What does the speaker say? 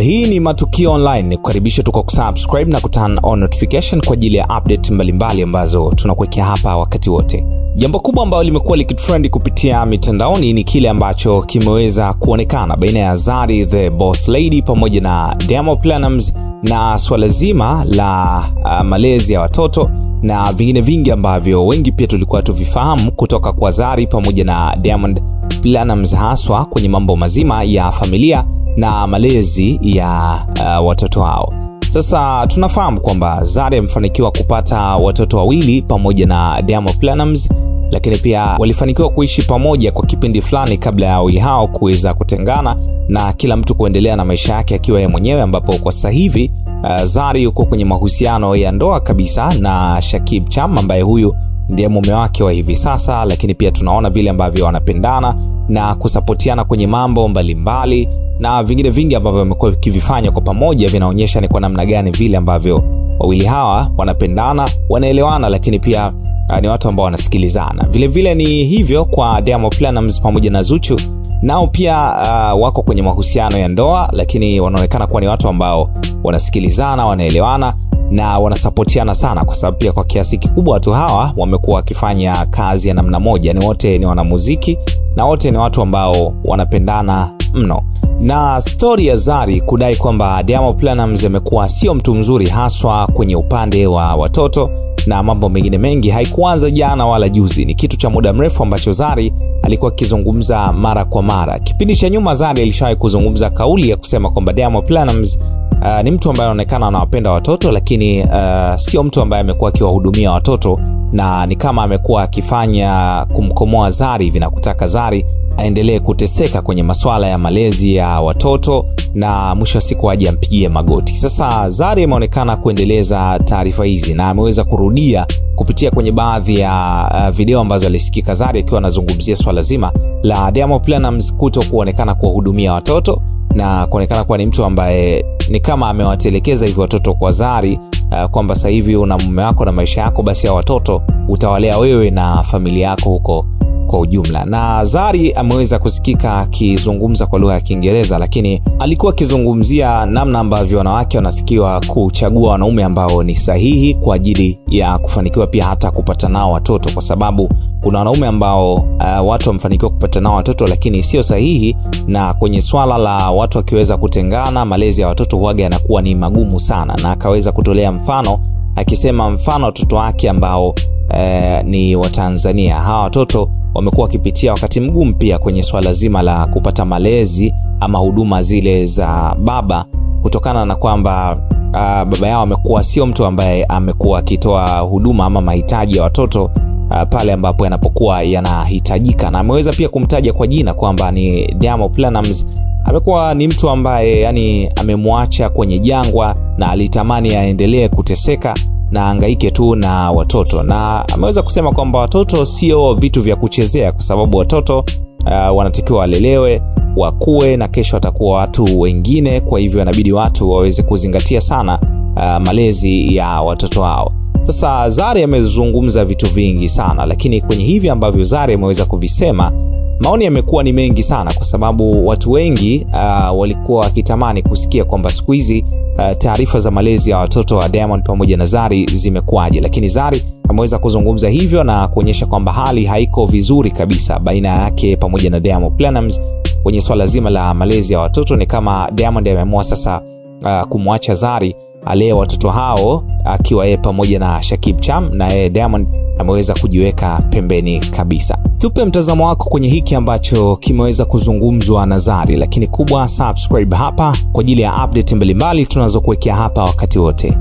Hii ni Matukio Online, nikukaribisha tu kwa kusubscribe na kuturn on notification kwa ajili ya update mbalimbali ambazo tunakuwekea hapa wakati wote. Jambo kubwa ambalo limekuwa likitrend kupitia mitandaoni ni kile ambacho kimeweza kuonekana baina ya Zari the Boss Lady pamoja na Diamond Platnumz na swala zima la malezi ya watoto na vingine vingi ambavyo wengi pia tulikuwa tuvifahamu kutoka kwa Zari pamoja na Diamond Platnumz, haswa kwenye mambo mazima ya familia na malezi ya watoto hao. Sasa tunafahamu kwamba Zari amefanikiwa kupata watoto wawili pamoja na Diamond Platnumz, lakini pia walifanikiwa kuishi pamoja kwa kipindi fulani kabla ya wawili hao kuweza kutengana na kila mtu kuendelea na maisha yake akiwa yeye mwenyewe, ambapo kwa sasa hivi Zari yuko kwenye mahusiano ya ndoa kabisa na Shakib Cham ambaye huyu ndiye mume wake wa hivi sasa, lakini pia tunaona vile ambavyo wanapendana na kusapotiana kwenye mambo mbalimbali na vingine vingi ambavyo wamekuwa kivifanya kwa pamoja vinaonyesha ni kwa namna gani vile ambavyo wawili hawa wanapendana, wanaelewana, lakini pia ni watu ambao wanasikilizana. Vile vile ni hivyo kwa Diamond Platnumz pamoja na Zuchu, nao pia wako kwenye mahusiano ya ndoa, lakini wanaonekana kuwa ni watu ambao wanasikilizana, wanaelewana na wanasapotiana sana, kwa sababu pia kwa kiasi kikubwa watu hawa wamekuwa wakifanya kazi ya namna moja. Ni wote ni wanamuziki na wote ni watu ambao wanapendana mno. Na story ya Zari kudai kwamba Diamond Platnumz amekuwa sio mtu mzuri haswa kwenye upande wa watoto na mambo mengine mengi haikuanza jana wala juzi. Ni kitu cha muda mrefu ambacho Zari alikuwa akizungumza mara kwa mara. Kipindi cha nyuma Zari alishawahi kuzungumza kauli ya kusema kwamba Diamond Platnumz ni mtu ambaye anaonekana anawapenda watoto, lakini sio mtu ambaye amekuwa akiwahudumia watoto, na ni kama amekuwa akifanya kumkomoa Zari hivi na kutaka Zari aendelee kuteseka kwenye masuala ya malezi ya watoto na mwisho wa siku aje ampigie magoti. Sasa Zari ameonekana kuendeleza taarifa hizi na ameweza kurudia kupitia kwenye baadhi ya video ambazo alisikika Zari akiwa anazungumzia swala zima la Diamond Platnumz kuto kuonekana kuwahudumia watoto na kuonekana kuwa ni mtu ambaye ni kama amewatelekeza hivi watoto kwa Zari, kwamba sasa hivi una mume wako na maisha yako, basi ya watoto utawalea wewe na familia yako huko kwa ujumla. Na Zari ameweza kusikika akizungumza kwa lugha ya Kiingereza, lakini alikuwa akizungumzia namna ambavyo wanawake wanasikiwa kuchagua wanaume ambao ni sahihi kwa ajili ya kufanikiwa pia hata kupata nao watoto, kwa sababu kuna wanaume ambao watu wamefanikiwa kupata nao watoto lakini sio sahihi, na kwenye swala la watu wakiweza kutengana malezi ya watoto huaga yanakuwa ni magumu sana. Na akaweza kutolea mfano akisema mfano watoto wake ambao ni wa Tanzania. Hawa watoto wamekuwa wakipitia wakati mgumu pia kwenye swala zima la kupata malezi ama huduma zile za baba, kutokana na kwamba baba yao amekuwa sio mtu ambaye amekuwa akitoa huduma ama mahitaji ya watoto pale ambapo yanapokuwa yanahitajika. Na ameweza pia kumtaja kwa jina kwamba ni Diamond Platnumz amekuwa ni mtu ambaye yani amemwacha kwenye jangwa na alitamani aendelee kuteseka na angaike tu na watoto. Na ameweza kusema kwamba watoto sio vitu vya kuchezea, kwa sababu watoto wanatakiwa walelewe, wakue na kesho watakuwa watu wengine. Kwa hivyo inabidi watu waweze kuzingatia sana malezi ya watoto wao. Sasa Zari amezungumza vitu vingi sana, lakini kwenye hivi ambavyo Zari ameweza kuvisema maoni yamekuwa ni mengi sana, kwa sababu watu wengi walikuwa wakitamani kusikia kwamba siku hizi taarifa za malezi ya watoto wa Diamond pamoja na Zari zimekuaje. Lakini Zari ameweza kuzungumza hivyo na kuonyesha kwamba hali haiko vizuri kabisa baina yake pamoja na Diamond Platnumz kwenye swala zima la malezi ya watoto. Ni kama Diamond ameamua sasa kumwacha Zari alee watoto hao akiwa yeye pamoja na Shakib Cham, na yeye Diamond ameweza kujiweka pembeni kabisa. Tupe mtazamo wako kwenye hiki ambacho kimeweza kuzungumzwa na Zari, lakini kubwa subscribe hapa kwa ajili ya update mbalimbali tunazokuwekea hapa wakati wote.